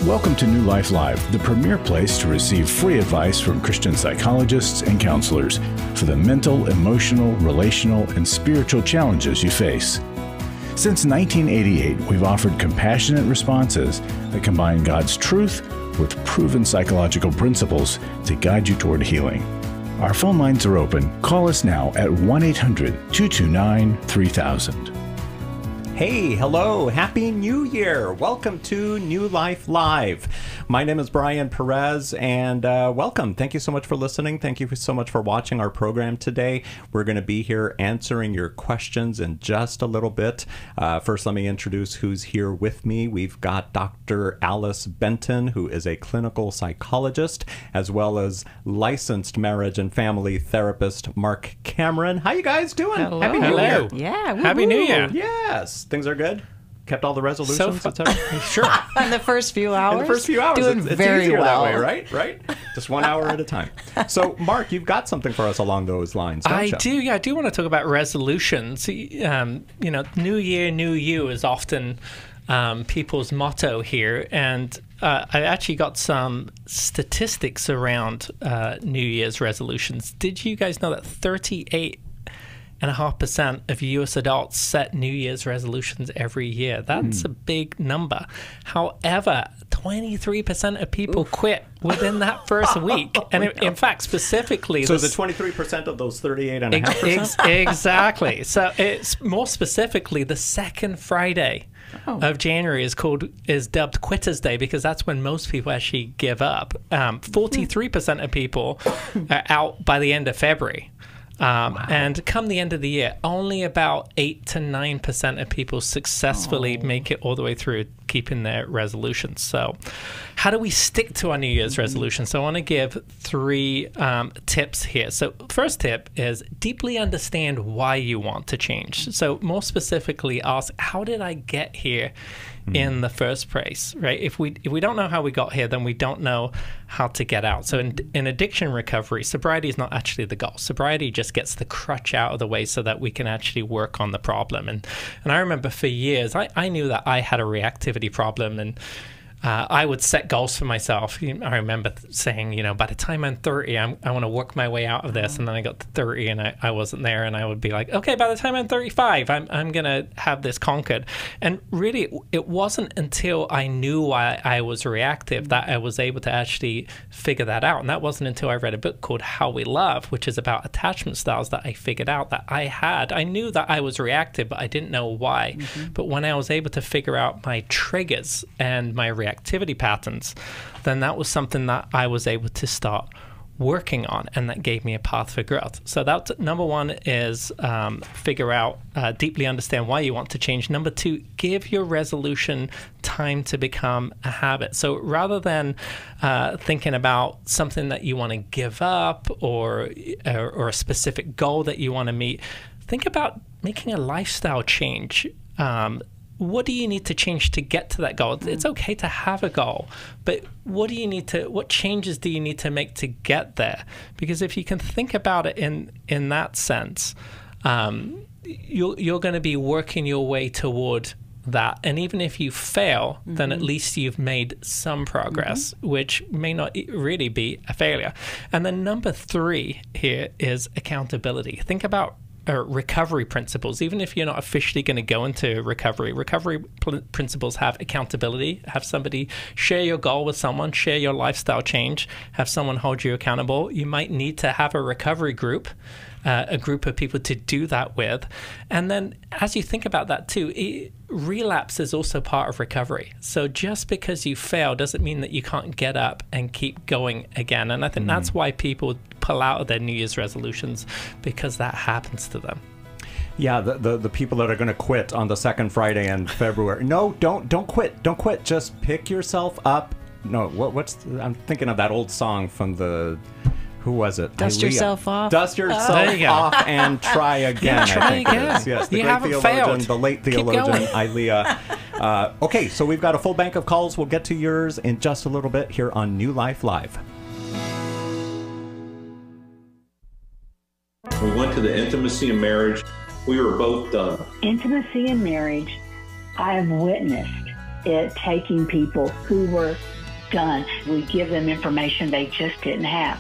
Welcome to New Life Live, the premier place to receive free advice from Christian psychologists and counselors for the mental, emotional, relational, and spiritual challenges you face. Since 1988, we've offered compassionate responses that combine God's truth with proven psychological principles to guide you toward healing. Our phone lines are open. Call us now at 1-800-229-3000. Hey, hello, Happy New Year. Welcome to New Life Live. My name is Brian Perez, and welcome. Thank you so much for listening. Thank you so much for watching our program today. We're going to be here answering your questions in just a little bit. First, let me introduce who's here with me. We've got Dr. Alice Benton, who is a clinical psychologist, as well as licensed marriage and family therapist, Marc Cameron. How you guys doing? Hello. Happy New Year. Yeah. Happy New Year. Yes. Things are good? Kept all the resolutions? Sure. In the first few hours? In the first few hours. Doing it's very easier well. that way, right? Just 1 hour at a time. So, Marc, you've got something for us along those lines, don't you? I do, yeah. I do want to talk about resolutions. New year, new you is often people's motto here. And I actually got some statistics around New Year's resolutions. Did you guys know that 38.5% of U.S. adults set New Year's resolutions every year? That's a big number. However, 23% of people quit within that first week. And in fact, specifically... So the 23% of those 38.5%? Exactly. So it's more specifically the second Friday of January is dubbed Quitter's Day, because that's when most people actually give up. 43% of people are out by the end of February. And come the end of the year, only about 8 to 9% of people successfully make it all the way through keeping their resolutions. So how do we stick to our New Year's resolution? So I want to give 3 tips here. So first tip is deeply understand why you want to change. So more specifically, ask, how did I get here in the first place, right? If we don't know how we got here, then we don't know how to get out. So in addiction recovery, sobriety is not actually the goal. Sobriety just gets the crutch out of the way so that we can actually work on the problem. And I remember for years, I knew that I had a reactivity problem, and I would set goals for myself. I remember saying, by the time I'm 30, I want to work my way out of this. And then I got to 30 and I wasn't there. And I would be like, okay, by the time I'm 35, I'm going to have this conquered. And really, it wasn't until I knew why I was reactive that I was able to actually figure that out. And that wasn't until I read a book called How We Love, which is about attachment styles, that I figured out that I knew that I was reactive, but I didn't know why. But when I was able to figure out my triggers and my activity patterns, then that was something that I was able to start working on, and that gave me a path for growth. So that's number 1 is figure out, deeply understand why you want to change. Number 2, give your resolution time to become a habit. So rather than thinking about something that you want to give up or a specific goal that you want to meet, think about making a lifestyle change. What do you need to change to get to that goal? It's okay to have a goal, but what changes do you need to make to get there? Because if you can think about it in that sense, you're going to be working your way toward that. And even if you fail, then at least you've made some progress, which may not really be a failure. And then number 3 here is accountability. Think about recovery principles. Even if you're not officially going to go into recovery principles have accountability. Have somebody share your goal with someone, share your lifestyle change, have someone hold you accountable. You might need to have a recovery group, a group of people to do that with. And then as you think about that too, relapse is also part of recovery. So just because you fail doesn't mean that you can't get up and keep going again. And I think that's why people pull out of their New Year's resolutions, because that happens to them. Yeah, the people that are going to quit on the second Friday in February. No, don't quit. Don't quit. Just pick yourself up. No, I'm thinking of that old song from who was it? Dust yourself off. Dust yourself off and try again. Try again. It is. Yes, the you great haven't theologian, failed. the late theologian, Ilea. Okay, so we've got a full bank of calls. We'll get to yours in just a little bit here on New Life Live. We went to the intimacy in marriage. We were both done. Intimacy in marriage, I have witnessed it taking people who were done. We give them information they just didn't have.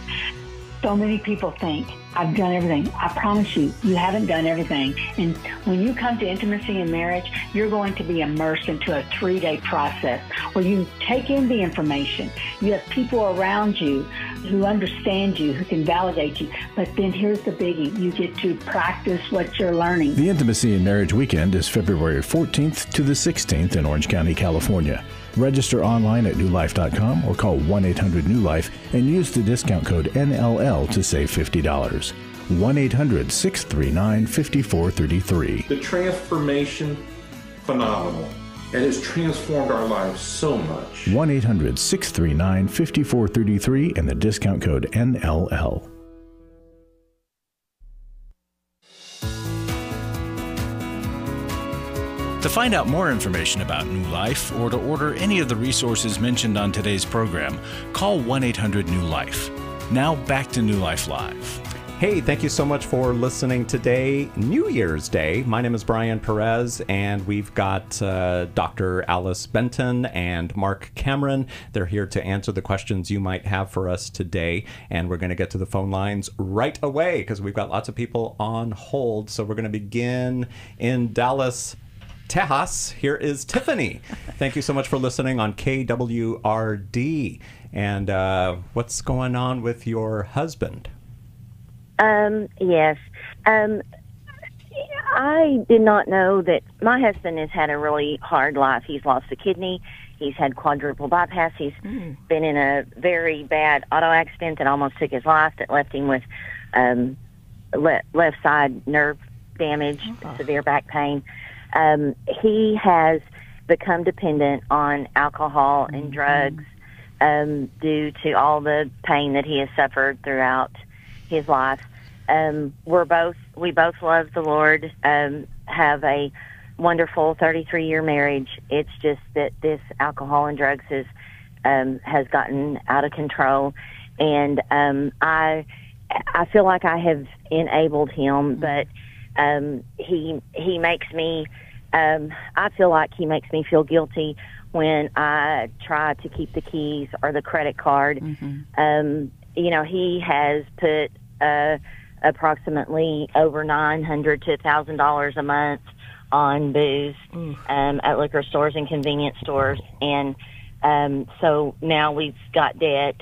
So many people think, I've done everything. I promise you, you haven't done everything. And when you come to intimacy in marriage, you're going to be immersed into a 3-day process where you take in the information. You have people around you who understand you, who can validate you. But then here's the biggie. You get to practice what you're learning. The Intimacy in Marriage Weekend is February 14th to the 16th in Orange County, California. Register online at newlife.com or call 1-800-NEW-LIFE and use the discount code NLL to save $50. 1-800-639-5433. The transformation, phenomenal. It has transformed our lives so much. 1-800-639-5433 and the discount code NLL. To find out more information about New Life or to order any of the resources mentioned on today's program, call 1-800-NEW-LIFE. Now back to New Life Live. Hey, thank you so much for listening today, New Year's Day. My name is Brian Perez, and we've got Dr. Alice Benton and Marc Cameron. They're here to answer the questions you might have for us today, and we're going to get to the phone lines right away because we've got lots of people on hold. So we're going to begin in Dallas, Texas. Here is Tiffany. Thank you so much for listening on KWRD. And what's going on with your husband? Yes. I did not know that my husband has had a really hard life. He's lost a kidney. He's had quadruple bypass. He's been in a very bad auto accident that almost took his life, that left him with left side nerve damage, severe back pain. He has become dependent on alcohol and drugs due to all the pain that he has suffered throughout his life. We both love the Lord, have a wonderful 33-year marriage. It's just that this alcohol and drugs has gotten out of control, and I feel like I have enabled him, but he makes me. I feel like he makes me feel guilty when I try to keep the keys or the credit card. He has put approximately over $900 to $1,000 a month on booze at liquor stores and convenience stores, and so now we've got debt.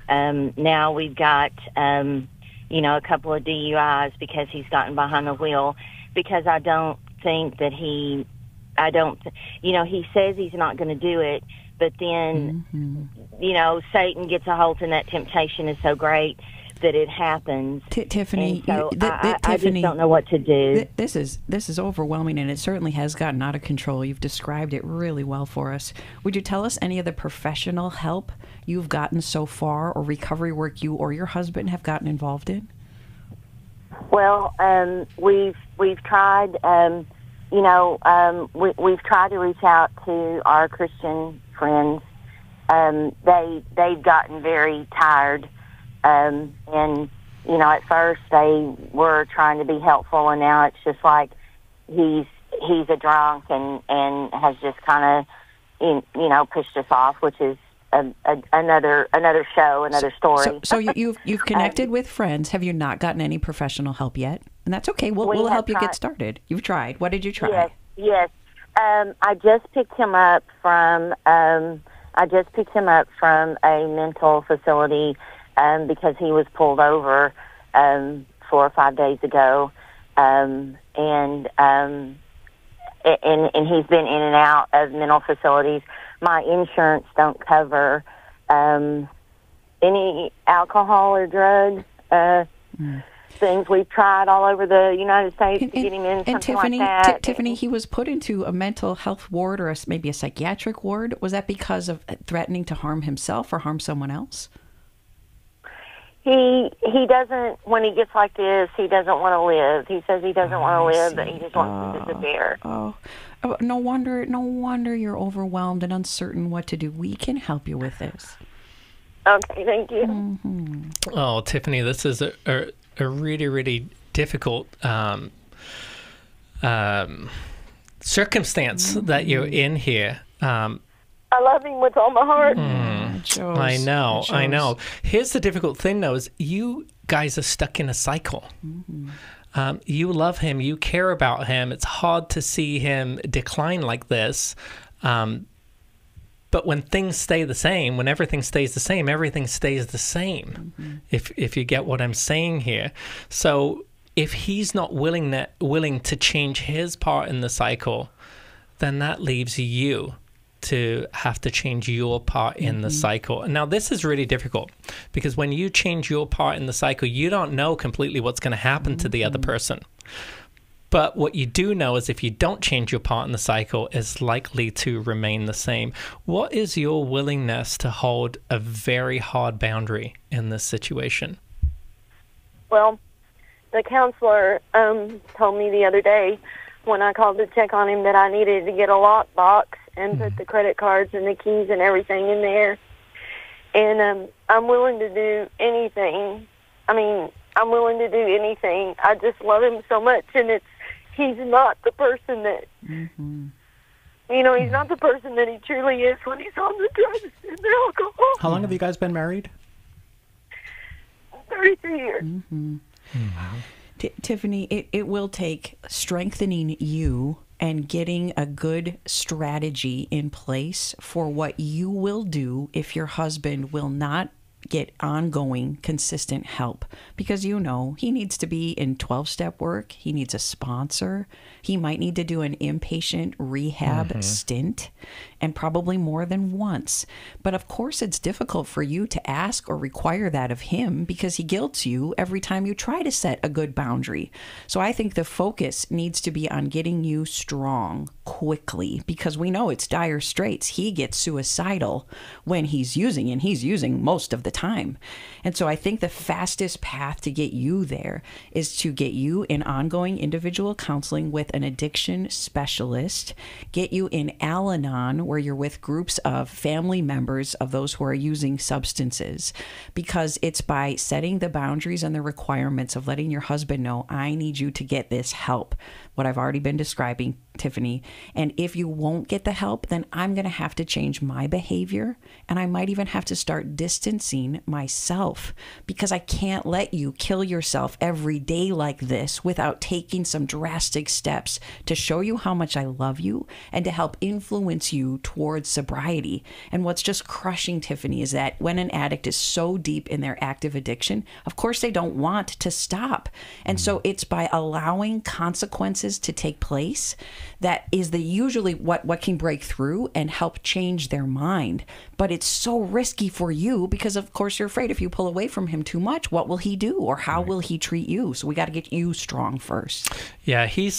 Now we've got a couple of DUIs because he's gotten behind the wheel. Because I don't think that he says he's not going to do it, but then Satan gets a hold, and that temptation is so great that it happens. Tiffany, so I just don't know what to do. This is overwhelming, and it certainly has gotten out of control. You've described it really well for us. Would you tell us any of the professional help you've gotten so far, or recovery work you or your husband have gotten involved in? Well, we've tried. We've tried to reach out to our Christian friends. They've gotten very tired. And at first they were trying to be helpful, and now it's just like he's a drunk and has just kind of pushed us off, which is another show, another story. So you've connected with friends. Have you not gotten any professional help yet? And that's okay. We'll help you get started. You've tried. What did you try? Yes. I just picked him up from a mental facility. Because he was pulled over 4 or 5 days ago, and he's been in and out of mental facilities. My insurance don't cover any alcohol or drug things. We've tried all over the United States to get him in something Tiffany, like that. Tiffany, he was put into a mental health ward or maybe a psychiatric ward. Was that because of threatening to harm himself or harm someone else? He doesn't, when he gets like this, he doesn't want to live. He says he doesn't want to live, but he just wants to disappear. No wonder you're overwhelmed and uncertain what to do. We can help you with this. Okay, thank you. Mm-hmm. Oh, Tiffany, this is a really, really difficult circumstance that you're in here. I love him with all my heart. shows. I know. Here's the difficult thing, though, is you guys are stuck in a cycle. You love him. You care about him. It's hard to see him decline like this. But when things stay the same, when everything stays the same, everything stays the same, if you get what I'm saying here. So if he's not willing to change his part in the cycle, then that leaves you to have to change your part in the cycle. And now this is really difficult, because when you change your part in the cycle, you don't know completely what's going to happen to the other person. But what you do know is if you don't change your part in the cycle, it's likely to remain the same. What is your willingness to hold a very hard boundary in this situation? Well, the counselor told me the other day when I called to check on him that I needed to get a lock box and put the credit cards and the keys and everything in there. And I'm willing to do anything. I mean, I'm willing to do anything. I just love him so much, and he's not the person that, he's not the person that he truly is when he's on the drugs and the alcohol. How long have you guys been married? 33 years. Tiffany, it will take strengthening you and getting a good strategy in place for what you will do if your husband will not get ongoing, consistent help. Because he needs to be in 12-step work. He needs a sponsor. He might need to do an inpatient rehab stint, and probably more than once. But of course, it's difficult for you to ask or require that of him, because he guilts you every time you try to set a good boundary. So I think the focus needs to be on getting you strong quickly, because we know it's dire straits. He gets suicidal when he's using, and he's using most of the time. And so I think the fastest path to get you there is to get you in ongoing individual counseling with an addiction specialist, get you in Al-Anon, where you're with groups of family members of those who are using substances, because it's by setting the boundaries and the requirements of letting your husband know, I need you to get this help, what I've already been describing, Tiffany. And if you won't get the help, then I'm going to have to change my behavior, and I might even have to start distancing myself, because I can't let you kill yourself every day like this without taking some drastic steps to show you how much I love you and to help influence you towards sobriety. And what's just crushing, Tiffany, is that when an addict is so deep in their active addiction, of course they don't want to stop. And so it's by allowing consequences to take place that is usually what can break through and help change their mind. But it's so risky for you, because of course you're afraid if you pull away from him too much, what will he do, or how will he treat you? So we got to get you strong first. Yeah, he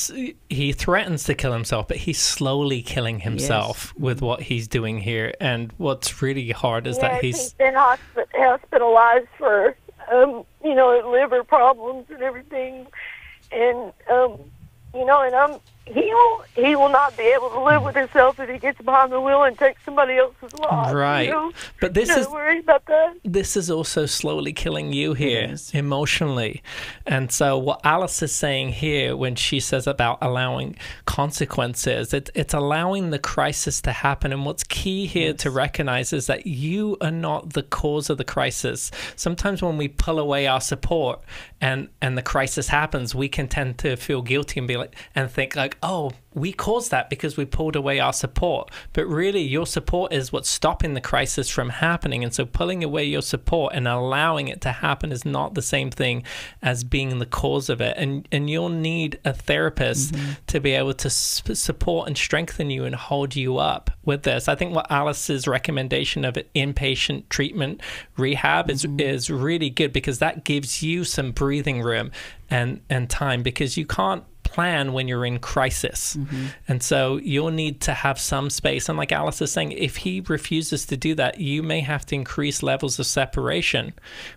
threatens to kill himself, but he's slowly killing himself with what he's doing here. And what's really hard is that he's been hospitalized for liver problems and everything, and he will not be able to live with himself if he gets behind the wheel and takes somebody else's life. Right. But this is worried about that. This is also slowly killing you here emotionally. And so what Alice is saying here when she says about allowing consequences, it's allowing the crisis to happen. And what's key here to recognize is that you are not the cause of the crisis. Sometimes when we pull away our support and the crisis happens, we can tend to feel guilty and think like, oh, we caused that because we pulled away our support. But really, your support is what's stopping the crisis from happening. And so pulling away your support and allowing it to happen is not the same thing as being the cause of it. And you'll need a therapist to be able to support and strengthen you and hold you up with this. I think what Alice's recommendation of inpatient treatment rehab is really good, because that gives you some breathing room and time, because you can't plan when you're in crisis. And so you'll need to have some space. And like Alice is saying, if he refuses to do that, you may have to increase levels of separation,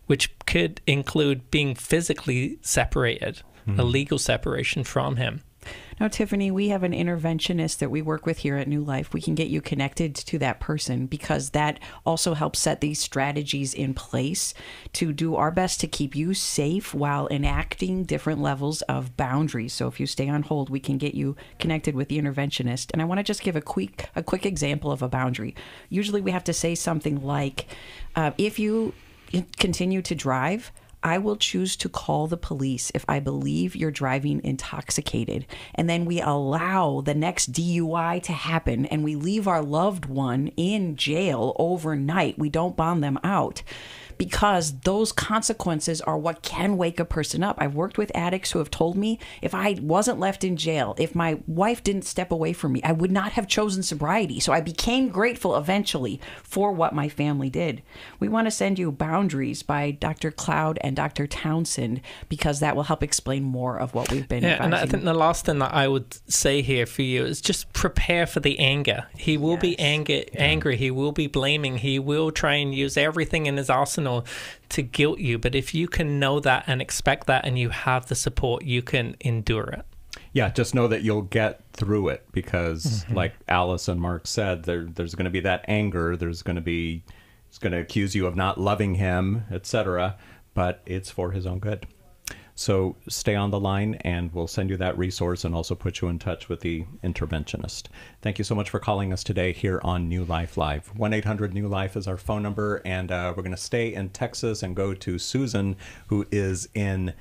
which could include being physically separated, a legal separation from him. Now, Tiffany, we have an interventionist that we work with here at New Life. We can get you connected to that person because that also helps set these strategies in place to do our best to keep you safe while enacting different levels of boundaries. So if you stay on hold, we can get you connected with the interventionist. And I want to just give a quick example of a boundary. Usually we have to say something like, if you continue to drive, I will choose to call the police if I believe you're driving intoxicated. And then we allow the next DUI to happen and we leave our loved one in jail overnight. We don't bond them out, because those consequences are what can wake a person up. I've worked with addicts who have told me if I wasn't left in jail, if my wife didn't step away from me, I would not have chosen sobriety. So I became grateful eventually for what my family did. We want to send you Boundaries by Dr. Cloud and Dr. Townsend, because that will help explain more of what we've been advising. And I think the last thing that I would say here for you is just prepare for the anger. He will be angry. He will be blaming. He will try and use everything in his arsenal to guilt you. But if you can know that and expect that and you have the support, you can endure it. Yeah, just know that you'll get through it, because like Alice and Marc said, there's going to be that anger. It's going to accuse you of not loving him, etc. But it's for his own good. So stay on the line and we'll send you that resource and also put you in touch with the interventionist. Thank you so much for calling us today here on New Life Live. 1-800-NEW-LIFE is our phone number, and we're going to stay in Texas and go to Susan, who is in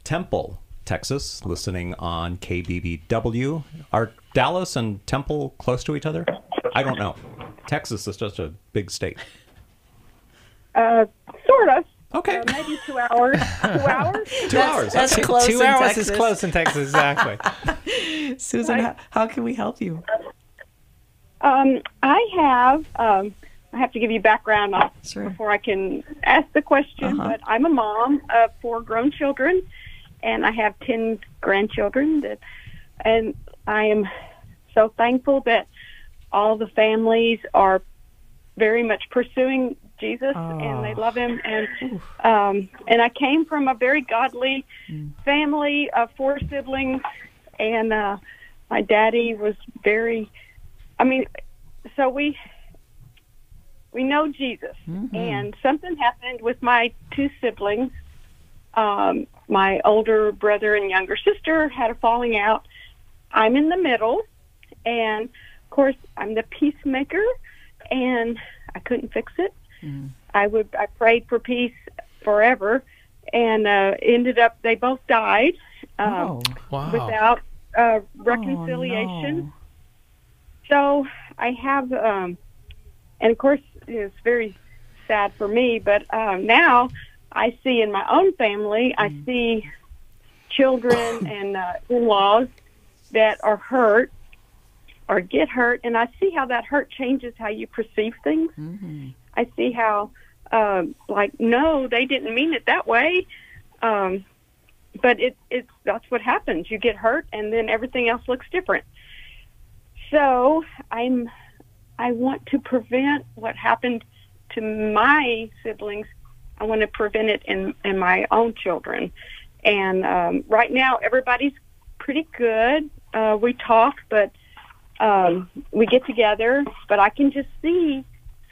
Temple, Texas, listening on KBBW. Are Dallas and Temple close to each other? I don't know. Texas is just a big state. Sort of. Okay. Maybe 2 hours. 2 hours? 2 hours. That's okay. close 2 in hours Texas. is close in Texas, exactly. Susan, how can we help you? I have to give you background Sure. before I can ask the question, but I'm a mom of 4 grown children, and I have 10 grandchildren, and I am so thankful that all the families are very much pursuing Jesus, and they love him, and I came from a very godly family of 4 siblings, and my daddy was very, so we know Jesus, and something happened with my 2 siblings. My older brother and younger sister had a falling out. I'm in the middle, and of course I'm the peacemaker, and I couldn't fix it. I prayed for peace forever, and ended up they both died without reconciliation. Oh, no. So I have, and of course it's very sad for me, but now I see in my own family, I see children and in-laws that are hurt or get hurt, and I see how that hurt changes how you perceive things. I see how, no, they didn't mean it that way, but that's what happens. You get hurt, and then everything else looks different. So I want to prevent what happened to my siblings. I want to prevent it in my own children. And right now, everybody's pretty good. We talk, but we get together, but I can just see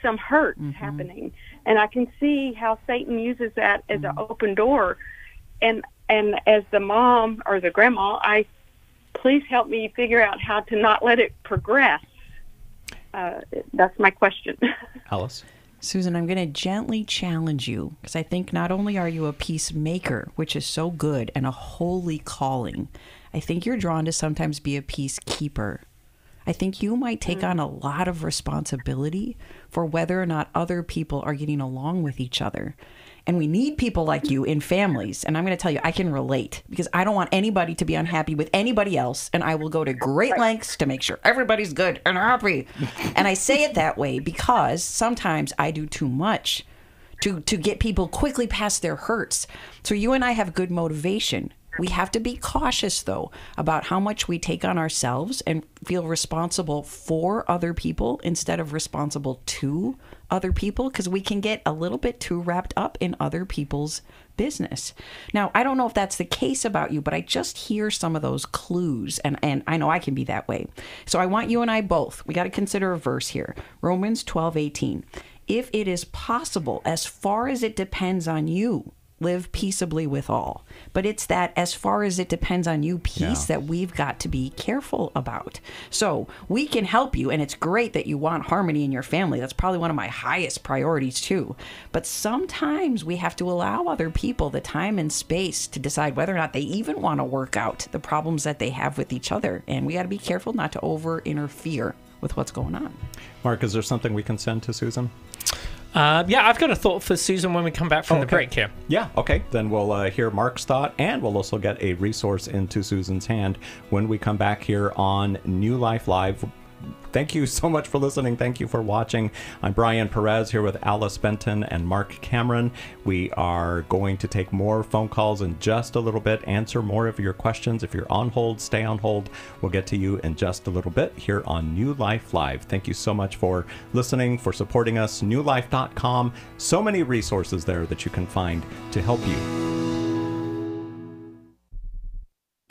some hurt happening, and I can see how Satan uses that as an open door. And as the mom or the grandma, please help me figure out how to not let it progress. That's my question. Alice? Susan, I'm going to gently challenge you, because I think not only are you a peacemaker, which is so good, and a holy calling, I think you're drawn to sometimes be a peacekeeper. I think you might take on a lot of responsibility for whether or not other people are getting along with each other. And we need people like you in families. And I'm going to tell you, I can relate, because I don't want anybody to be unhappy with anybody else. And I will go to great lengths to make sure everybody's good and happy. And I say it that way because sometimes I do too much to get people quickly past their hurts. So you and I have good motivation. We have to be cautious, though, about how much we take on ourselves and feel responsible for other people instead of responsible to other people, because we can get a little bit too wrapped up in other people's business. Now, I don't know if that's the case about you, but I just hear some of those clues, and I know I can be that way. So I want you and I both, we got to consider a verse here. Romans 12:18. If it is possible, as far as it depends on you, live peaceably with all. But it's that as far as it depends on you piece that we've got to be careful about. So we can help you, and it's great that you want harmony in your family. That's probably one of my highest priorities too. But sometimes we have to allow other people the time and space to decide whether or not they even want to work out the problems that they have with each other. And we got to be careful not to over interfere with what's going on. Mark, is there something we can send to Susan? Yeah, I've got a thought for Susan when we come back from the break here. Yeah, okay. Then we'll hear Mark's thought, and we'll also get a resource into Susan's hand when we come back here on New Life Live. Thank you so much for listening. Thank you for watching. I'm Brian Perez here with Alice Benton and Marc Cameron. We are going to take more phone calls in just a little bit, answer more of your questions. If you're on hold, stay on hold. We'll get to you in just a little bit here on New Life Live. Thank you so much for listening, for supporting us. newlife.com. So many resources there that you can find to help you.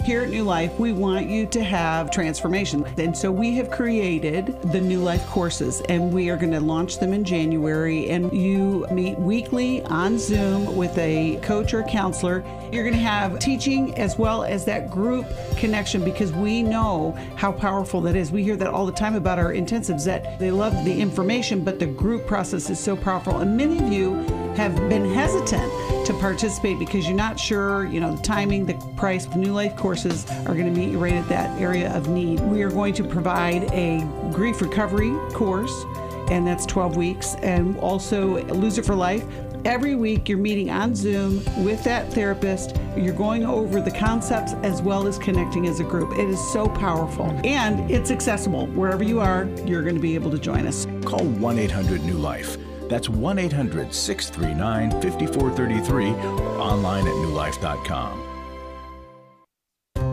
Here at New Life, we want you to have transformation. And so we have created the New Life courses, and we are going to launch them in January. And you meet weekly on Zoom with a coach or counselor. You're going to have teaching as well as that group connection, because we know how powerful that is. We hear that all the time about our intensives, that they love the information, but the group process is so powerful. And many of you have been hesitant to participate because you're not sure, the timing, the price. New Life courses are going to meet you right at that area of need. We are going to provide a grief recovery course, and that's 12 weeks, and also Lose It for Life. Every week you're meeting on Zoom with that therapist. You're going over the concepts as well as connecting as a group. It is so powerful, and it's accessible. Wherever you are, you're going to be able to join us. Call 1-800-NEW-LIFE. That's 1-800-639-5433 or online at newlife.com.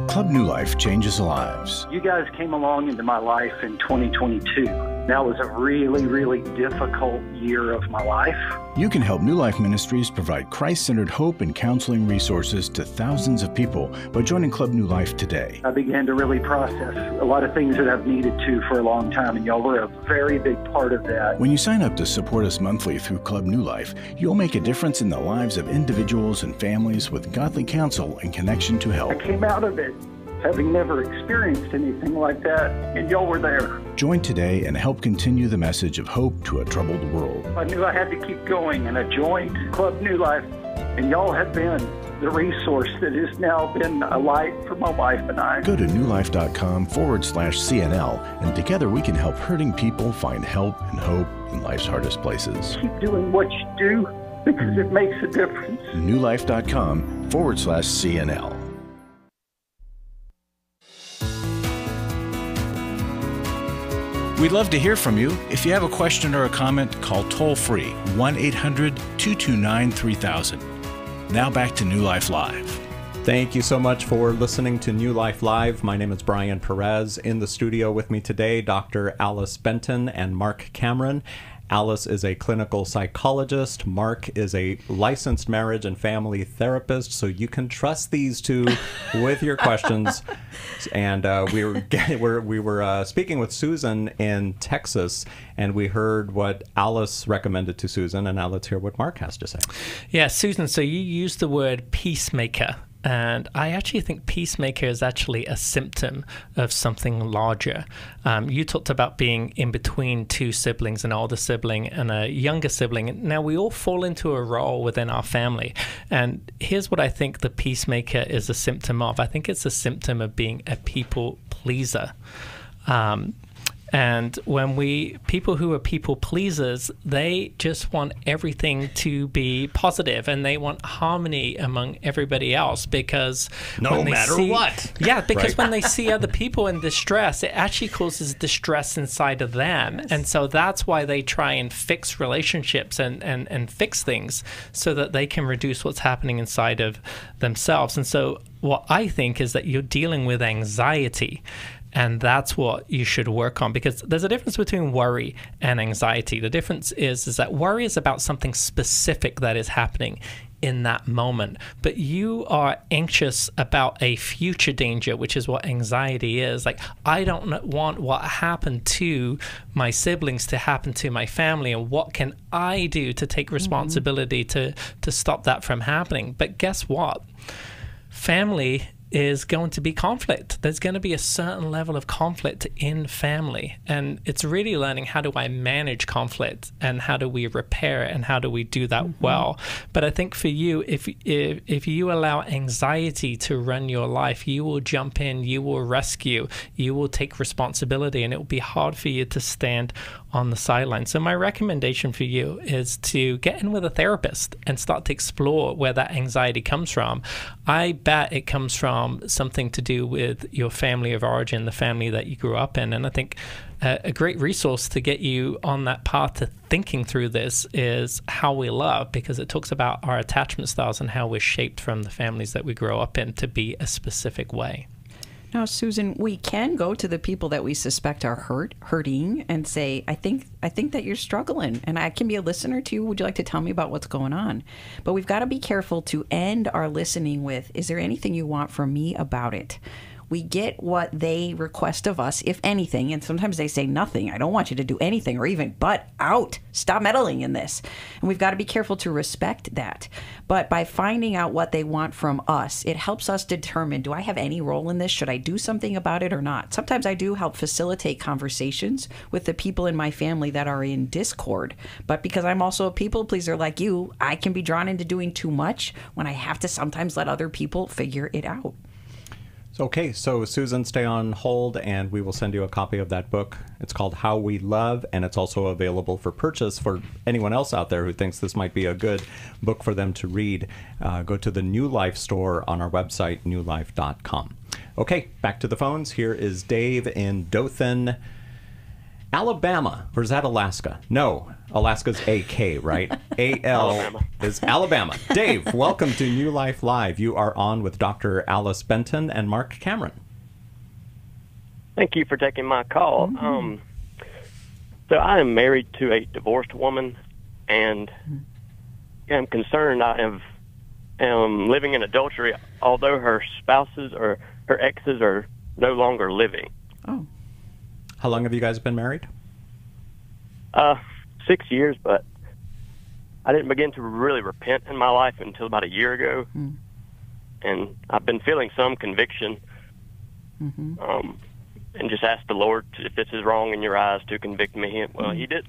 Club New Life changes lives. You guys came along into my life in 2022. That was a really, really difficult year of my life. You can help New Life Ministries provide Christ-centered hope and counseling resources to thousands of people by joining Club New Life today. I began to really process a lot of things that I've needed to for a long time, and y'all were a very big part of that. When you sign up to support us monthly through Club New Life, you'll make a difference in the lives of individuals and families with godly counsel and connection to help. I came out of it having never experienced anything like that, and y'all were there. Join today and help continue the message of hope to a troubled world. I knew I had to keep going, and I joined Club New Life, and y'all have been the resource that has now been a light for my wife and I. Go to newlife.com/CNL, and together we can help hurting people find help and hope in life's hardest places. Keep doing what you do, because it makes a difference. newlife.com/CNL. We'd love to hear from you. If you have a question or a comment, call toll-free 1-800-229-3000. Now back to New Life Live. Thank you so much for listening to New Life Live. My name is Brian Perez. In the studio with me today, Dr. Alice Benton and Marc Cameron. Alice is a clinical psychologist. Marc is a licensed marriage and family therapist, so you can trust these two with your questions. And we were speaking with Susan in Texas, and we heard what Alice recommended to Susan, and now let's hear what Marc has to say. Yeah, Susan, so you used the word peacemaker. And I actually think peacemaker is actually a symptom of something larger. You talked about being in between two siblings, an older sibling and a younger sibling. Now, we all fall into a role within our family. And here's what I think the peacemaker is a symptom of. I think it's a symptom of being a people pleaser. And when people who are people pleasers, they just want everything to be positive, and they want harmony among everybody else, because no matter what. Yeah, because when they see other people in distress, it actually causes distress inside of them. Yes. And so that's why they try and fix relationships and fix things so that they can reduce what's happening inside of themselves. And so what I think is that you're dealing with anxiety, and that's what you should work on, because there's a difference between worry and anxiety. The difference is that worry is about something specific that is happening in that moment, but you are anxious about a future danger, which is what anxiety is. Like, I don't want what happened to my siblings to happen to my family, and what can I do to take responsibility to stop that from happening? But guess what? Family is going to be conflict. There's going to be a certain level of conflict in family, and it's really learning, how do I manage conflict, and how do we repair it, and how do we do that well. But I think for you, if you allow anxiety to run your life, you will jump in, you will rescue, you will take responsibility, and it will be hard for you to stand on the sidelines. So my recommendation for you is to get in with a therapist and start to explore where that anxiety comes from. I bet it comes from something to do with your family of origin, the family that you grew up in. And I think a great resource to get you on that path to thinking through this is How We Love, because it talks about our attachment styles and how we're shaped from the families that we grow up in to be a specific way. Now, Susan, we can go to the people that we suspect are hurting and say, I think that you're struggling, and I can be a listener to you. Would you like to tell me about what's going on? But we've got to be careful to end our listening with, is there anything you want from me about it? We get what they request of us, if anything, and sometimes they say nothing. I don't want you to do anything, or even butt out. Stop meddling in this. And we've got to be careful to respect that. But by finding out what they want from us, it helps us determine, do I have any role in this? Should I do something about it or not? Sometimes I do help facilitate conversations with the people in my family that are in discord. But because I'm also a people pleaser like you, I can be drawn into doing too much when I have to sometimes let other people figure it out. Okay, so Susan, stay on hold, and we will send you a copy of that book. It's called How We Love, and it's also available for purchase for anyone else out there who thinks this might be a good book for them to read. Go to the New Life store on our website, newlife.com. Okay, back to the phones. Here is Dave in Dothan, Alabama. Or is that Alaska? No, Alaska's AK, right? AL is Alabama. Dave, welcome to New Life Live. You are on with Dr. Alice Benton and Marc Cameron. Thank you for taking my call. So I am married to a divorced woman, and I'm concerned I am living in adultery, although her spouses or her exes are no longer living. Oh. How long have you guys been married? 6 years, but I didn't begin to really repent in my life until about a year ago. And I've been feeling some conviction, and just asked the Lord, if this is wrong in your eyes, to convict me. Well, He did.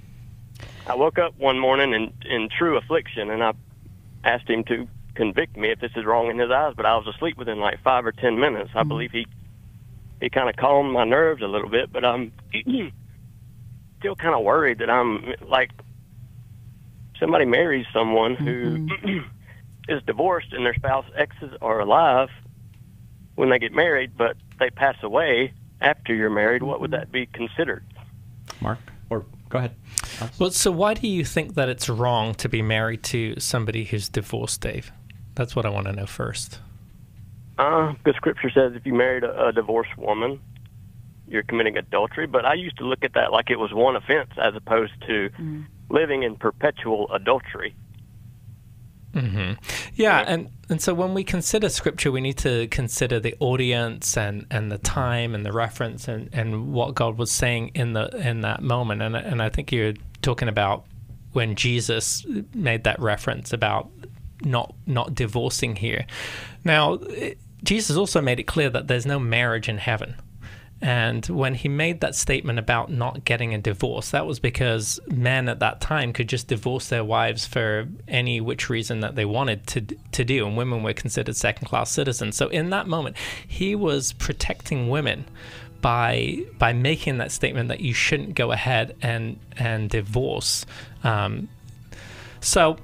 I woke up one morning in true affliction, and I asked Him to convict me if this is wrong in His eyes, but I was asleep within like 5 or 10 minutes. I believe He kind of calmed my nerves a little bit, but I'm still kind of worried that I'm like, somebody marries someone who is divorced and their spouse exes are alive when they get married, but they pass away after you're married. What would that be considered? Mark, or go ahead. Well, so why do you think that it's wrong to be married to somebody who's divorced, Dave? That's what I want to know first. Because Scripture says if you married a divorced woman, you're committing adultery. But I used to look at that like it was one offense as opposed to living in perpetual adultery. Yeah, and so when we consider Scripture, we need to consider the audience and the time and the reference and what God was saying in that moment. And I think you're talking about when Jesus made that reference about not divorcing here. Now, Jesus also made it clear that there's no marriage in heaven. And when He made that statement about not getting a divorce, that was because men at that time could just divorce their wives for any which reason that they wanted to do, and women were considered second-class citizens. So in that moment, He was protecting women by making that statement that you shouldn't go ahead and divorce. So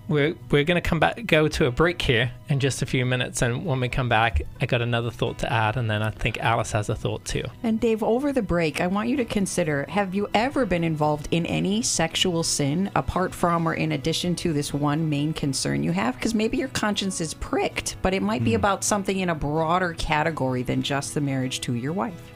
we're going to go to a break here in just a few minutes, and when we come back, I got another thought to add, and then I think Alice has a thought too. And Dave, over the break, I want you to consider, have you ever been involved in any sexual sin apart from or in addition to this one main concern you have? Because maybe your conscience is pricked, but it might be about something in a broader category than just the marriage to your wife.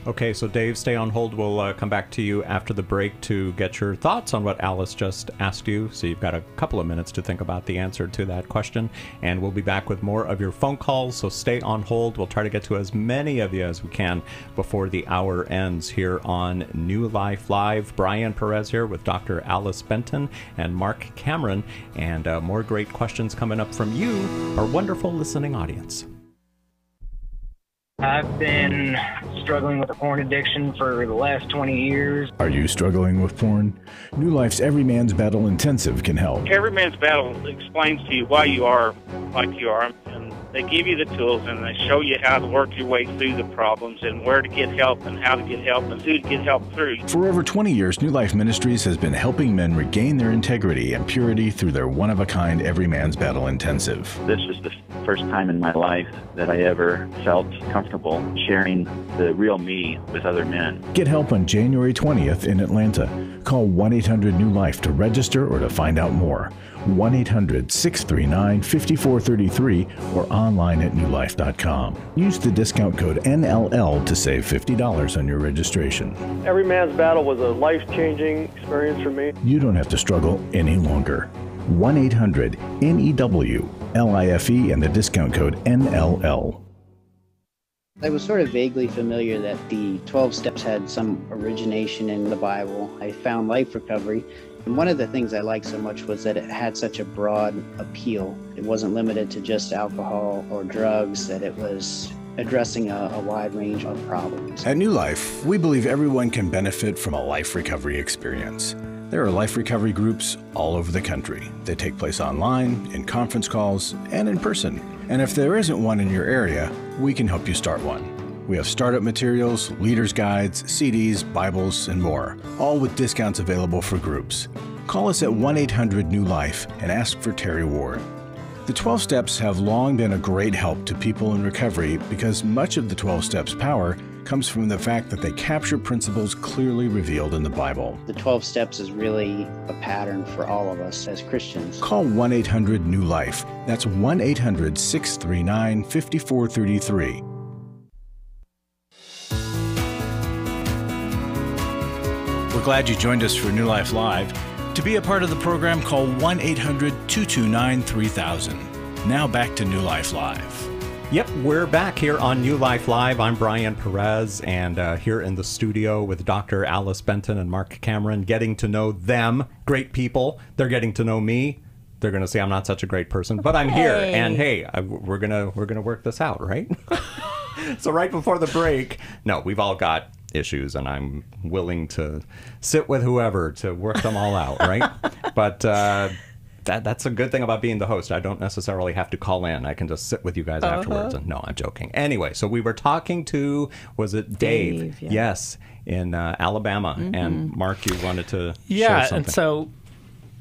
Okay, so Dave, stay on hold. We'll come back to you after the break to get your thoughts on what Alice just asked you. So you've got a couple of minutes to think about the answer to that question. And we'll be back with more of your phone calls, so stay on hold. We'll try to get to as many of you as we can before the hour ends here on New Life Live. Brian Perez here with Dr. Alice Benton and Marc Cameron. And more great questions coming up from you, our wonderful listening audience. I've been struggling with a porn addiction for the last 20 years. Are you struggling with porn? New Life's Every Man's Battle Intensive can help. Every Man's Battle explains to you why you are like you are, and they give you the tools and they show you how to work your way through the problems and where to get help and how to get help and who to get help through. For over 20 years, New Life Ministries has been helping men regain their integrity and purity through their one-of-a-kind Every Man's Battle Intensive. This was the first time in my life that I ever felt comfortable sharing the real me with other men. Get help on January 20th in Atlanta. Call 1-800-NEW-LIFE to register or to find out more. 1-800-639-5433 or online at newlife.com. Use the discount code NLL to save $50 on your registration. Every Man's Battle was a life-changing experience for me. You don't have to struggle any longer. 1-800-NEW-LIFE and the discount code NLL. I was sort of vaguely familiar that the 12 steps had some origination in the Bible. I found life recovery. And one of the things I liked so much was that it had such a broad appeal. It wasn't limited to just alcohol or drugs, that it was addressing a wide range of problems. At New Life, we believe everyone can benefit from a life recovery experience. There are life recovery groups all over the country. They take place online, in conference calls, and in person. And if there isn't one in your area, we can help you start one. We have startup materials, leaders' guides, CDs, Bibles, and more, all with discounts available for groups. Call us at 1-800-NEW-LIFE and ask for Terry Ward. The 12 steps have long been a great help to people in recovery because much of the 12 steps' power comes from the fact that they capture principles clearly revealed in the Bible. The 12 steps is really a pattern for all of us as Christians. Call 1-800-NEW-LIFE. That's 1-800-639-5433. We're glad you joined us for New Life Live. To be a part of the program, call 1-800-229-3000. Now back to New Life Live. Yep, we're back here on New Life Live. I'm Brian Perez, and here in the studio with Dr. Alice Benton and Marc Cameron, getting to know them. Great people. They're getting to know me. They're going to say I'm not such a great person, but I'm here. And hey, we're gonna work this out, right? So right before the break, no, we've all got issues, and I'm willing to sit with whoever to work them all out, right? But that's a good thing about being the host. I don't necessarily have to call in. I can just sit with you guys afterwards. And no, I'm joking. Anyway, so we were talking to, was it Dave? Yeah. Yes, in Alabama. And Marc, you wanted to share something. And so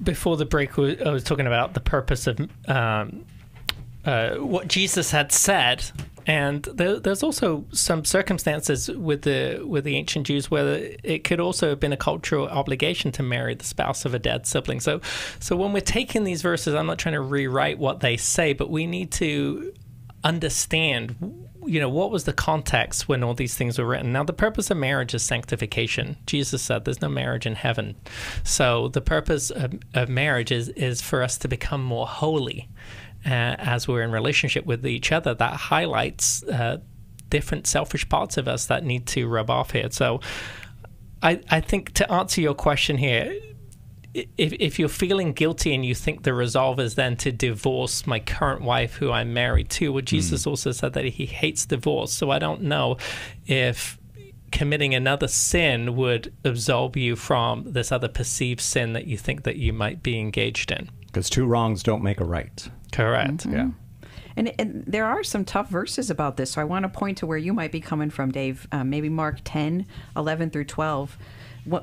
before the break, I was talking about the purpose of what Jesus had said. And there's also some circumstances with the ancient Jews where it could also have been a cultural obligation to marry the spouse of a dead sibling. So when we're taking these verses, I'm not trying to rewrite what they say, but we need to understand, what was the context when all these things were written. Now, the purpose of marriage is sanctification. Jesus said there's no marriage in heaven. So the purpose of marriage is for us to become more holy. As we're in relationship with each other, that highlights different selfish parts of us that need to rub off here. So I think to answer your question here, if you're feeling guilty and you think the resolve is then to divorce my current wife who I'm married to, well, Jesus also said that he hates divorce. So I don't know if committing another sin would absolve you from this other perceived sin that you think that you might be engaged in. Because two wrongs don't make a right. Correct. Yeah. And there are some tough verses about this, so I want to point to where you might be coming from, Dave. Maybe Mark 10:11 through 12.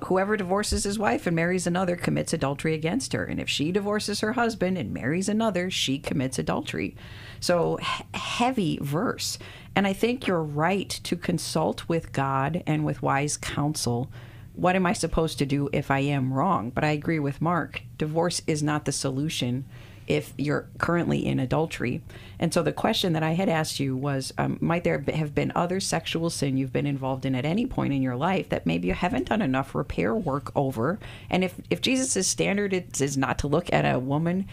Whoever divorces his wife and marries another commits adultery against her. And if she divorces her husband and marries another, she commits adultery. So heavy verse. And I think you're right to consult with God and with wise counsel. What am I supposed to do if I am wrong? But I agree with Mark. Divorce is not the solution if you're currently in adultery. And so the question that I had asked you was, might there have been other sexual sin you've been involved in at any point in your life that maybe you haven't done enough repair work over? And if Jesus' standard is not to look at a woman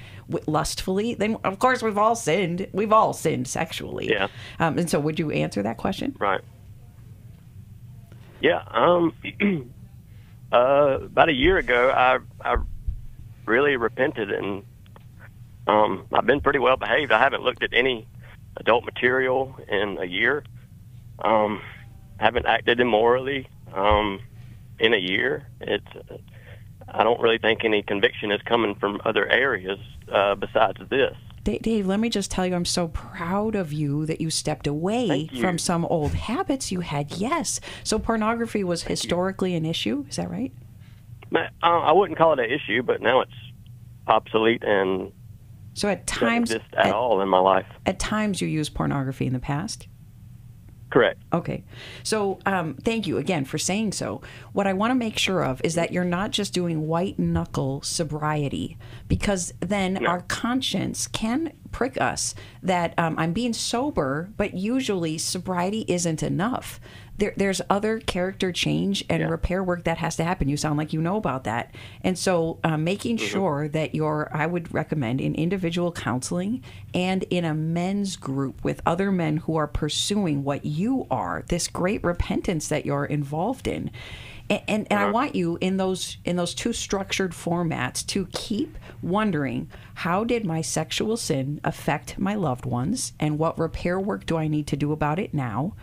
lustfully, then of course we've all sinned. We've all sinned sexually. Yeah. And so would you answer that question? Right. Yeah. About a year ago, I really repented, and I've been pretty well behaved. I haven't looked at any adult material in a year. Haven't acted immorally in a year. I don't really think any conviction is coming from other areas besides this. Dave, let me just tell you, I'm so proud of you that you stepped away from some old habits you had. Yes. So pornography was historically an issue. Is that right? I wouldn't call it an issue, but now it's obsolete and so at times doesn't exist at all in my life. At times you used pornography in the past? Correct. Okay. So thank you again for saying so. What I want to make sure of is that you're not just doing white-knuckle sobriety, because then our conscience can prick us that I'm being sober, but usually sobriety isn't enough. There's other character change and repair work that has to happen. You sound like you know about that. And so making sure that I would recommend in individual counseling and in a men's group with other men who are pursuing what you are, this great repentance that you're involved in. And I want you in those two structured formats to keep wondering, how did my sexual sin affect my loved ones, and what repair work do I need to do about it now?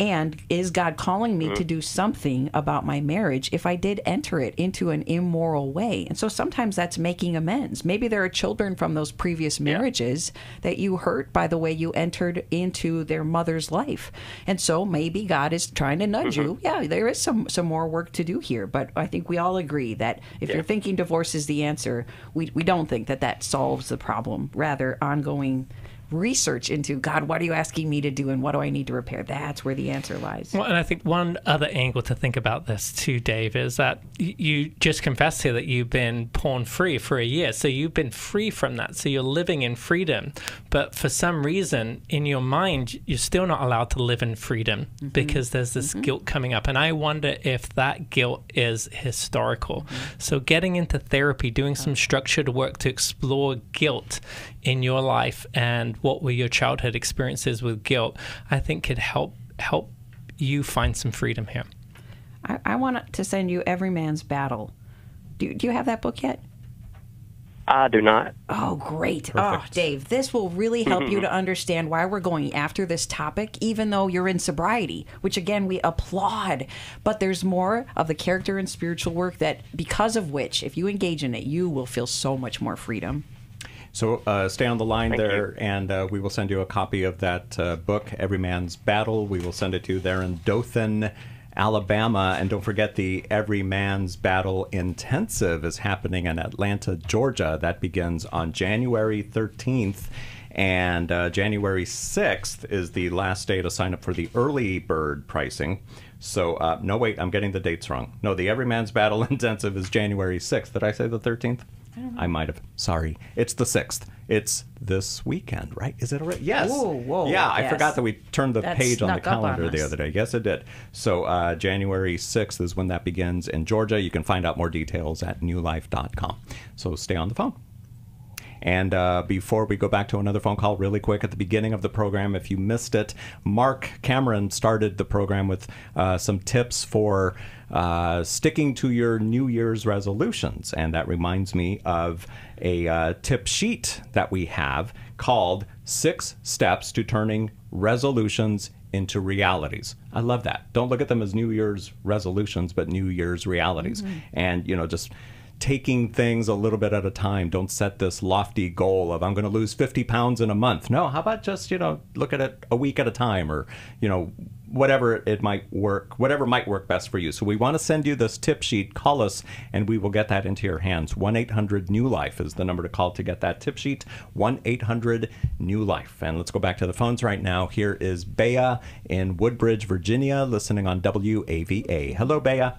And is God calling me to do something about my marriage if I did enter it into an immoral way? And so sometimes that's making amends. Maybe there are children from those previous marriages that you hurt by the way you entered into their mother's life. And so maybe God is trying to nudge you. Yeah, there is some more work to do here. But I think we all agree that if you're thinking divorce is the answer, we don't think that solves the problem. Rather, ongoing research into, God, what are you asking me to do and what do I need to repair? That's where the answer lies. Well, and I think one other angle to think about this too, Dave, is that you just confessed here that you've been porn free for a year. So you've been free from that. So you're living in freedom. But for some reason in your mind, you're still not allowed to live in freedom because there's this guilt coming up. And I wonder if that guilt is historical. So getting into therapy, doing some structured work to explore guilt in your life and what were your childhood experiences with guilt, I think could help you find some freedom here. I want to send you Every Man's Battle. Do you have that book yet? I do not. Oh, great. Perfect. Oh, Dave, this will really help you to understand why we're going after this topic, even though you're in sobriety, which, again, we applaud. But there's more of the character and spiritual work that, because of which, if you engage in it, you will feel so much more freedom. So stay on the line and we will send you a copy of that book, Every Man's Battle. We will send it to you there in Dothan, Alabama. And don't forget, the Every Man's Battle Intensive is happening in Atlanta, Georgia. That begins on January 13th. And January 6th is the last day to sign up for the early bird pricing. So, no, wait, I'm getting the dates wrong. No, the Every Man's Battle Intensive is January 6th. Did I say the 13th? I might have. Sorry. It's the 6th. It's this weekend, right? Is it already? Yes. Whoa. Yeah, I forgot that we turned the page on the calendar on the other day. Yes, it did. So January 6th is when that begins in Georgia. You can find out more details at newlife.com. So stay on the phone. And before we go back to another phone call, really quick, at the beginning of the program, if you missed it, Marc Cameron started the program with some tips for sticking to your New Year's resolutions. And that reminds me of a tip sheet that we have called 6 Steps to Turning Resolutions into Realities. I love that. Don't look at them as New Year's resolutions, but New Year's realities. And, just taking things a little bit at a time. Don't set this lofty goal of I'm going to lose 50 pounds in a month. No, how about just, look at it a week at a time, or, whatever it might work, whatever might work best for you. So we want to send you this tip sheet. Call us and we will get that into your hands. 1-800-NEW-LIFE is the number to call to get that tip sheet. 1-800-NEW-LIFE. And let's go back to the phones right now. Here is Bea in Woodbridge, Virginia, listening on WAVA. Hello, Bea.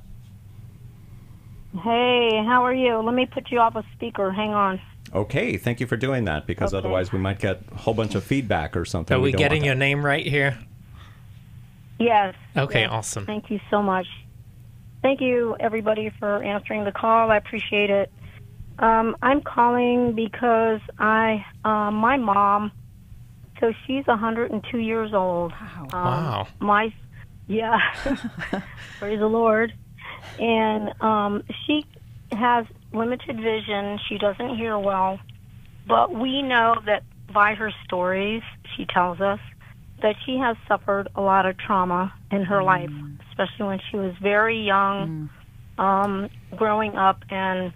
Hey, how are you? Let me put you off a speaker. Hang on. Okay, thank you for doing that, because otherwise we might get a whole bunch of feedback or something. Are we getting your name right here? Yes. Okay, yes. Awesome. Thank you so much. Thank you, everybody, for answering the call. I appreciate it. I'm calling because my mom, so she's 102 years old. Wow. Yeah, praise the Lord. And she has limited vision. She doesn't hear well. But we know that by her stories, she tells us that she has suffered a lot of trauma in her life, especially when she was very young, growing up, and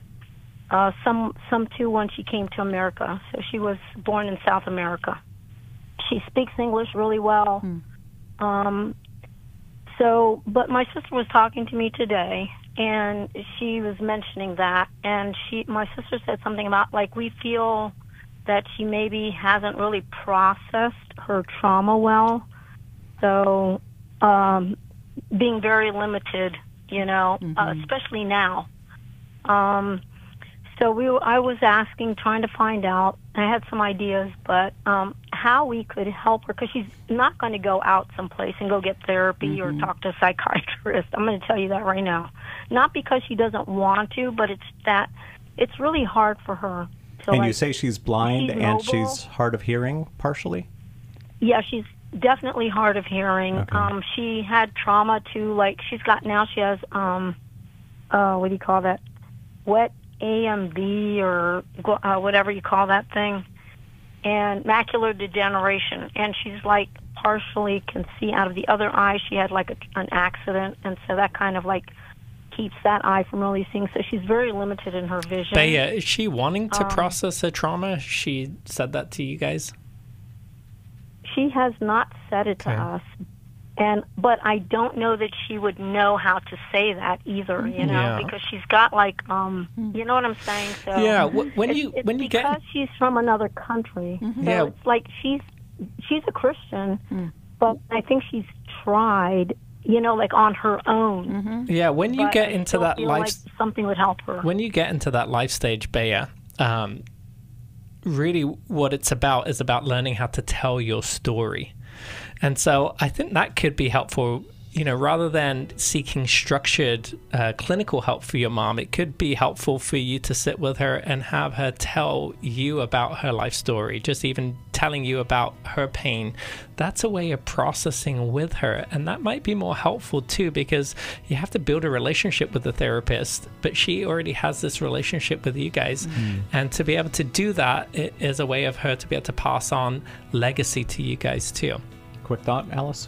some too when she came to America. So she was born in South America. She speaks English really well. But my sister was talking to me today, and she was mentioning that, and my sister said something about, like, we feel that she maybe hasn't really processed her trauma well, so being very limited, especially now. So I was trying to find out. I had some ideas, but how we could help her, because she's not going to go out someplace and go get therapy or talk to a psychiatrist. I'm going to tell you that right now. Not because she doesn't want to, but it's really hard for her. So, and you say she's blind and she's hard of hearing, partially? Yeah, she's definitely hard of hearing. Okay. She had trauma too. She has what do you call that? Wet AMD or whatever you call that thing, and macular degeneration. And she's partially can see out of the other eye. She had an accident, and so that kind of keeps that eye from really seeing. So she's very limited in her vision. Bea, is she wanting to process her trauma? She said that to you guys? She has not said it to us. But I don't know that she would know how to say that either, because she's got you know what I'm saying? So yeah, when you because she's from another country. So it's she's a Christian, but I think she's tried, on her own. Yeah, when you get into that life, something would help her. When you get into that life stage, Bea, really what it's about is about learning how to tell your story. And so I think that could be helpful, rather than seeking structured clinical help for your mom. It could be helpful for you to sit with her and have her tell you about her life story, just even telling you about her pain. That's a way of processing with her. And that might be more helpful too, because you have to build a relationship with the therapist, but she already has this relationship with you guys. And to be able to do that, it is a way of her to be able to pass on legacy to you guys too. Quick thought, Alice?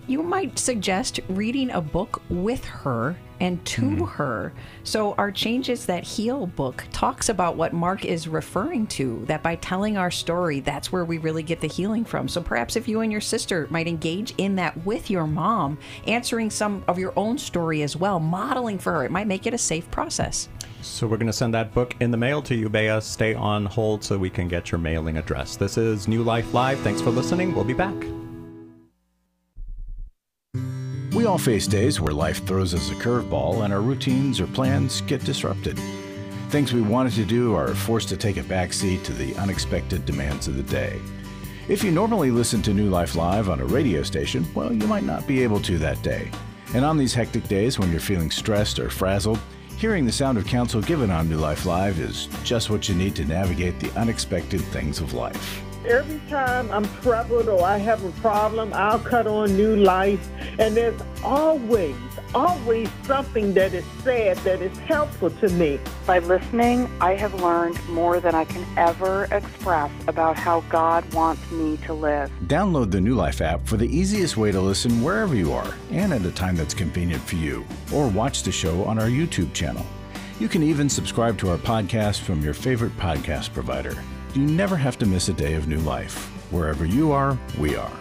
You might suggest reading a book with her and to her. So our Changes That Heal book talks about what Marc is referring to, that by telling our story, that's where we really get the healing from. So perhaps if you and your sister might engage in that with your mom, answering some of your own story as well, modeling for her, it might make it a safe process. So we're going to send that book in the mail to you, Bea. Stay on hold so we can get your mailing address. This is New Life Live. Thanks for listening. We'll be back. We all face days where life throws us a curveball and our routines or plans get disrupted. Things we wanted to do are forced to take a backseat to the unexpected demands of the day. If you normally listen to New Life Live on a radio station, well, you might not be able to that day. And on these hectic days when you're feeling stressed or frazzled, hearing the sound of counsel given on New Life Live is just what you need to navigate the unexpected things of life. Every time I'm troubled or I have a problem, I'll cut on New Life, and there's always something that is said that is helpful to me. By listening, I have learned more than I can ever express about how God wants me to live. Download the New Life app for the easiest way to listen wherever you are and at a time that's convenient for you, or watch the show on our YouTube channel. You can even subscribe to our podcast from your favorite podcast provider. You never have to miss a day of New Life. Wherever you are, we are.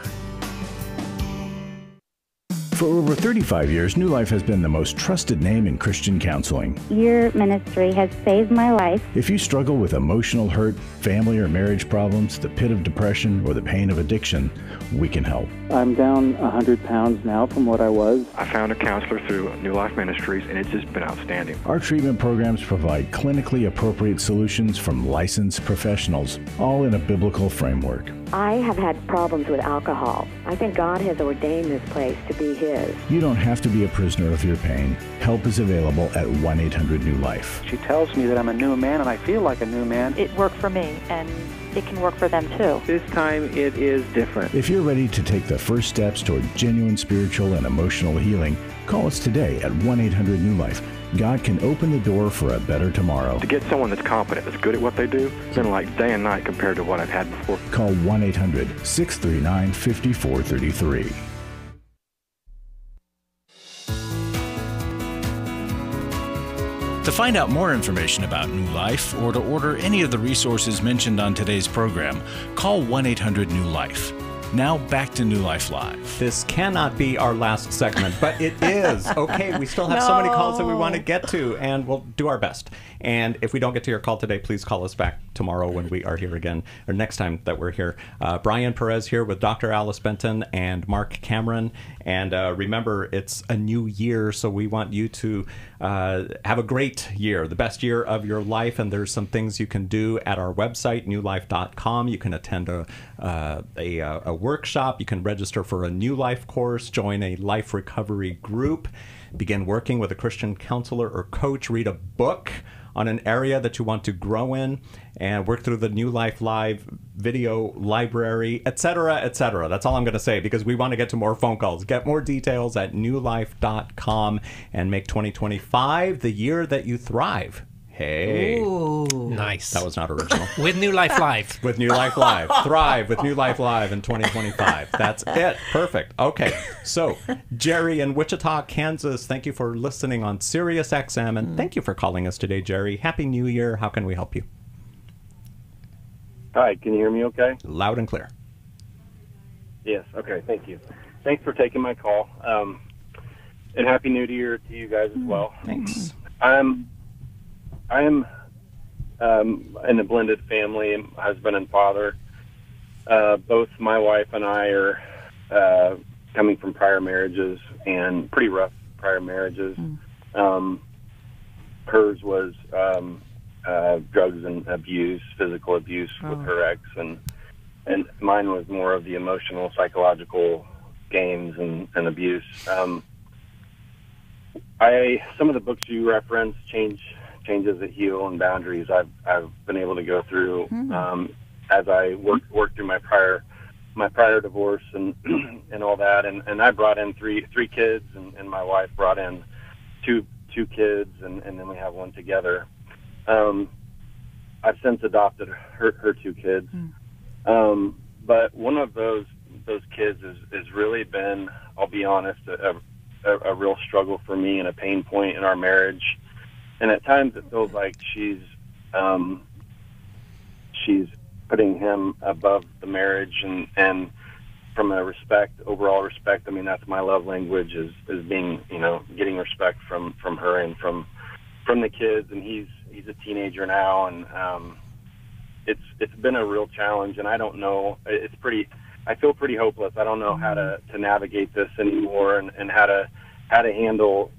For over 35 years, New Life has been the most trusted name in Christian counseling. Your ministry has saved my life. If you struggle with emotional hurt, family or marriage problems, the pit of depression, or the pain of addiction, we can help. I'm down 100 pounds now from what I was. I found a counselor through New Life Ministries, and it's just been outstanding. Our treatment programs provide clinically appropriate solutions from licensed professionals, all in a biblical framework. I have had problems with alcohol. I think God has ordained this place to be His. You don't have to be a prisoner of your pain. Help is available at 1-800-NEW-LIFE. She tells me that I'm a new man, and I feel like a new man. It worked for me, and it can work for them too. This time it is different. If you're ready to take the first steps toward genuine spiritual and emotional healing, call us today at 1-800-NEW-LIFE. God can open the door for a better tomorrow. To get someone that's competent, that's good at what they do, it's been like day and night compared to what I've had before. Call 1-800-639-5433. To find out more information about New Life or to order any of the resources mentioned on today's program, call 1-800-NEW-LIFE. Now back to New Life Live. This cannot be our last segment, but it is. Okay, we still have so many calls that we want to get to, and we'll do our best. And if we don't get to your call today, please call us back tomorrow when we are here again, or next time that we're here. Brian Perez here with Dr. Alice Benton and Marc Cameron. And remember, it's a new year, so we want you to have a great year, the best year of your life. And there's some things you can do at our website, newlife.com. You can attend a workshop. You can register for a New Life course, join a life recovery group, begin working with a Christian counselor or coach, read a book on an area that you want to grow in, and work through the New Life Live video library, etc., etc. That's all I'm going to say, because we want to get to more phone calls. Get more details at newlife.com and make 2025 the year that you thrive. Hey. Ooh. Nice. That was not original. With New Life Live. With New Life Live. Thrive with New Life Live in 2025. That's it. Perfect. Okay. So, Jerry in Wichita, Kansas, thank you for listening on Sirius XM, and thank you for calling us today, Jerry. Happy New Year. How can we help you? Hi, can you hear me okay? Loud and clear. Yes, okay, thank you. Thanks for taking my call. And Happy New Year to you guys as well. Thanks. I am in a blended family, husband and father. Both my wife and I are coming from prior marriages, and pretty rough prior marriages. Hers was drugs and abuse, physical abuse with her ex, and mine was more of the emotional, psychological games and abuse. Some of the books you referenced, Changes That Heal and Boundaries, I've been able to go through as I worked through my prior divorce and and all that, and I brought in three kids, and my wife brought in two kids, and then we have one together. I've since adopted her two kids, but one of those kids has really been, I'll be honest, a real struggle for me and a pain point in our marriage. And at times it feels like she's putting him above the marriage, and from a overall respect, I mean, that's my love language, is being, getting respect from her and from the kids. And he's a teenager now, and it's been a real challenge, and I don't know, I feel pretty hopeless. I don't know how to navigate this anymore, and how to handle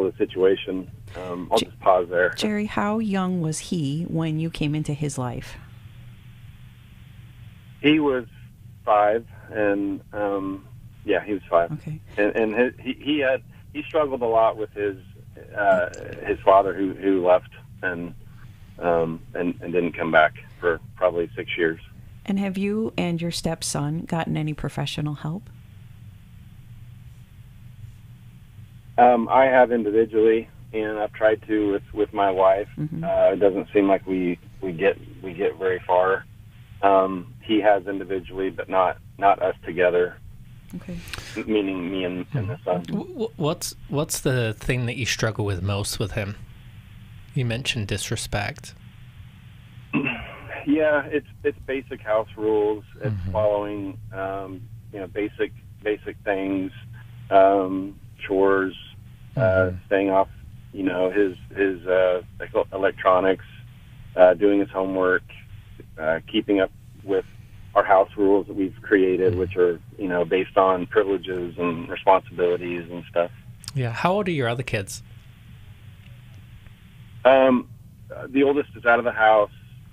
the situation. I'll just pause there. Jerry, how young was he when you came into his life? He was 5, and he was 5. Okay. And he struggled a lot with his father who left and didn't come back for probably 6 years. And have you and your stepson gotten any professional help? I have individually, and I've tried to with my wife. It doesn't seem like we get very far. He has individually, but not us together. Okay. Meaning me and the son. What's the thing that you struggle with most with him? You mentioned disrespect. Yeah, it's basic house rules. It's following, basic things, chores, staying off, his electronics, doing his homework, keeping up with our house rules that we've created, which are, based on privileges and responsibilities and stuff. Yeah. How old are your other kids? The oldest is out of the house.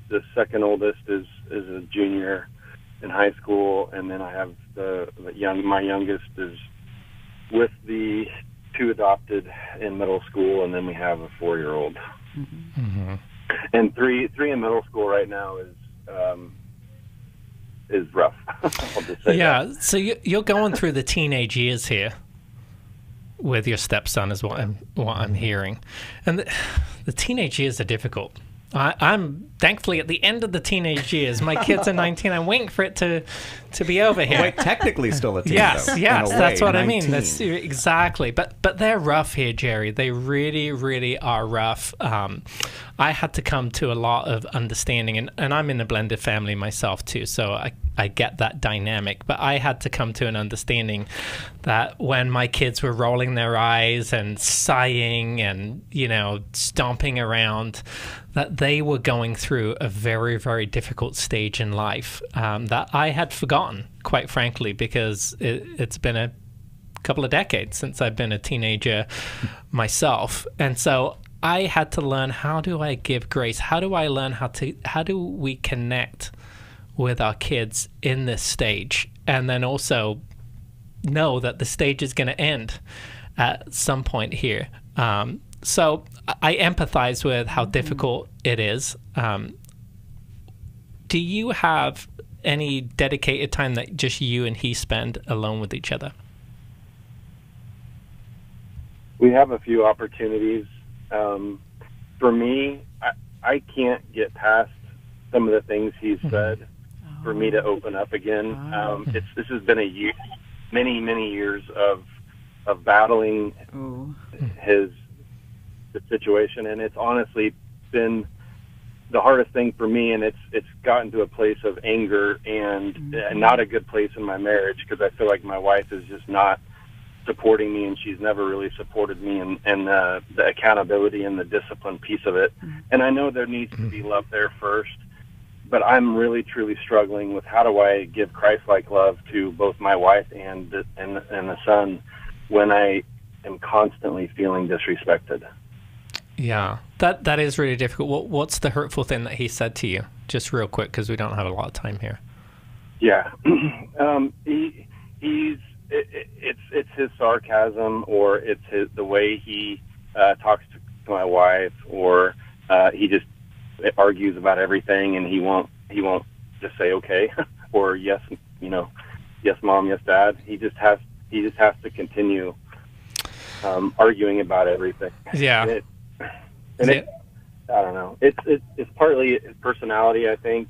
The second oldest is a junior in high school, and then I have my youngest is with the 2 adopted in middle school, and then we have a 4-year-old. And three in middle school right now is rough. I'll just say that. So you're going through the teenage years here with your stepson, is what I'm hearing, and the teenage years are difficult. I'm thankfully at the end of the teenage years. My kids are 19. I'm waiting for it to be over here. Wait, technically still a teen. Yes, though, that's what 19. I mean. That's exactly. But they're rough here, Jerry. They really, really are rough. I had to come to a lot of understanding, and I'm in a blended family myself too, so I get that dynamic. But I had to come to an understanding that when my kids were rolling their eyes and sighing and stomping around, that they were going through a very, very difficult stage in life that I had forgotten, quite frankly, because it's been a couple of decades since I've been a teenager myself. And so I had to learn, how do I give grace? How do I learn how do we connect with our kids in this stage? And then also know that the stage is going to end at some point here. So I empathize with how difficult it is. Do you have any dedicated time that just you and he spend alone with each other? We have a few opportunities. For me, I can't get past some of the things he's said for me to open up again. This has been many years of battling the situation, and it's honestly been the hardest thing for me, and it's gotten to a place of anger and not a good place in my marriage, because I feel like my wife is just not supporting me, and she's never really supported me in the accountability and the discipline piece of it. And I know there needs to be love there first, but I'm really truly struggling with how do I give Christ-like love to both my wife and the son when I am constantly feeling disrespected. Yeah, that is really difficult. What's the hurtful thing that he said to you? Just real quick, because we don't have a lot of time here. Yeah, it's his sarcasm, or it's the way he talks to my wife, or he just argues about everything, and he won't just say okay or yes, yes mom, yes dad. He just has to continue arguing about everything. Yeah. And I don't know. It's partly his personality, I think.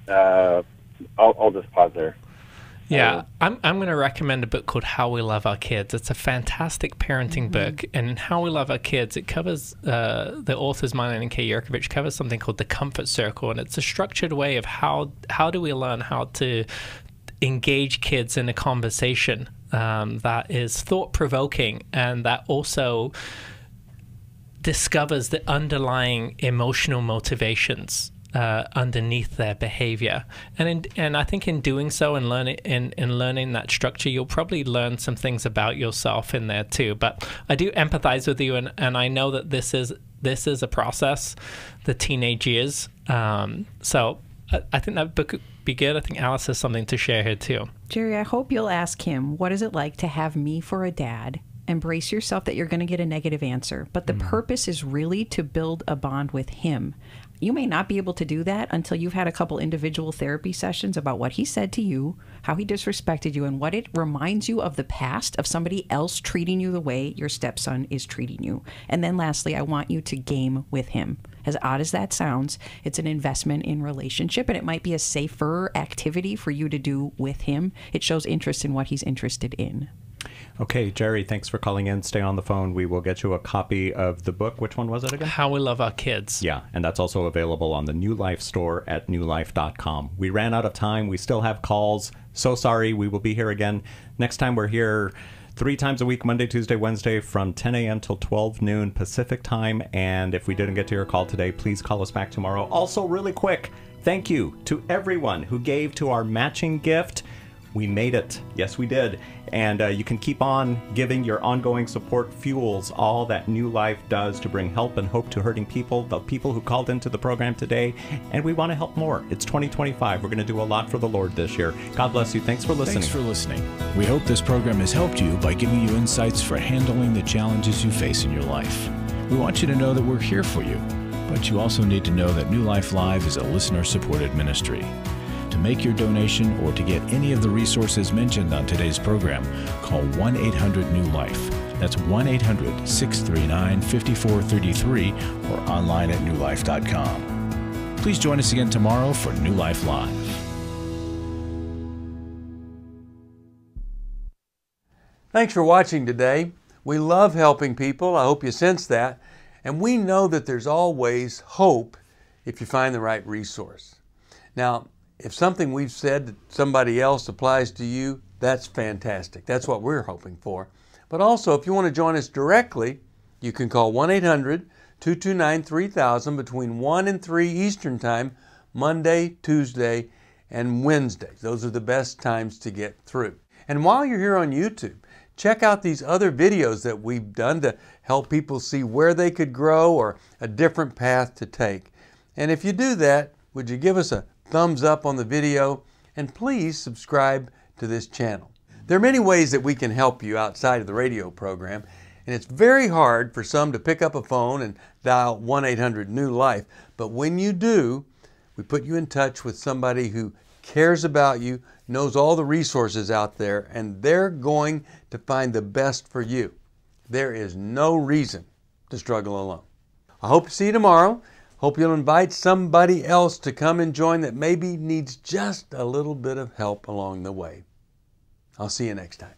I'll just pause there. Yeah, I'm going to recommend a book called How We Love Our Kids. It's a fantastic parenting book, and in How We Love Our Kids, it covers, the author's Marlene K. Yurkovich covers something called the comfort circle, and it's a structured way of how do we learn how to engage kids in a conversation that is thought-provoking and that also discovers the underlying emotional motivations underneath their behavior, and I think in doing so and learning that structure, you'll probably learn some things about yourself in there too. But I do empathize with you, and I know that this is a process, the teenage years. So I think that book could be good. I think Alice has something to share here too. Jerry, I hope you'll ask him, what is it like to have me for a dad? Embrace yourself that you're going to get a negative answer, but the purpose is really to build a bond with him. You may not be able to do that until you've had a couple individual therapy sessions about what he said to you, how he disrespected you, and what it reminds you of the past of somebody else treating you the way your stepson is treating you. And then lastly, I want you to game with him. As odd as that sounds, it's an investment in relationship, and it might be a safer activity for you to do with him. It shows interest in what he's interested in. Okay, Jerry, thanks for calling in. Stay on the phone. We will get you a copy of the book. Which one was it again? How We Love Our Kids. Yeah, and that's also available on the New Life store at newlife.com. We ran out of time. We still have calls. So sorry. We will be here again. Next time we're here 3 times a week, Monday, Tuesday, Wednesday, from 10 a.m. till 12 noon Pacific time. And if we didn't get to your call today, please call us back tomorrow. Also, really quick, thank you to everyone who gave to our matching gift. We made it. Yes, we did. And you can keep on giving. Your ongoing support fuels all that New Life does to bring help and hope to hurting people, the people who called into the program today. And we want to help more. It's 2025. We're going to do a lot for the Lord this year. God bless you. Thanks for listening. Thanks for listening. We hope this program has helped you by giving you insights for handling the challenges you face in your life. We want you to know that we're here for you, but you also need to know that New Life Live is a listener-supported ministry. To make your donation or to get any of the resources mentioned on today's program, call 1-800-NEW-LIFE. That's 1-800-639-5433 or online at newlife.com. Please join us again tomorrow for New Life Live. Thanks for watching today. We love helping people. I hope you sense that. And we know that there's always hope if you find the right resource. Now, if something we've said to somebody else applies to you, that's fantastic. That's what we're hoping for. But also, if you want to join us directly, you can call 1-800-229-3000 between 1 and 3 Eastern Time, Monday, Tuesday, and Wednesday. Those are the best times to get through. And while you're here on YouTube, check out these other videos that we've done to help people see where they could grow or a different path to take. And if you do that, would you give us a thumbs up on the video, and please subscribe to this channel. There are many ways that we can help you outside of the radio program, and it's very hard for some to pick up a phone and dial 1-800-NEW-LIFE, but when you do, we put you in touch with somebody who cares about you, knows all the resources out there, and they're going to find the best for you. There is no reason to struggle alone. I hope to see you tomorrow. Hope you'll invite somebody else to come and join that maybe needs just a little bit of help along the way. I'll see you next time.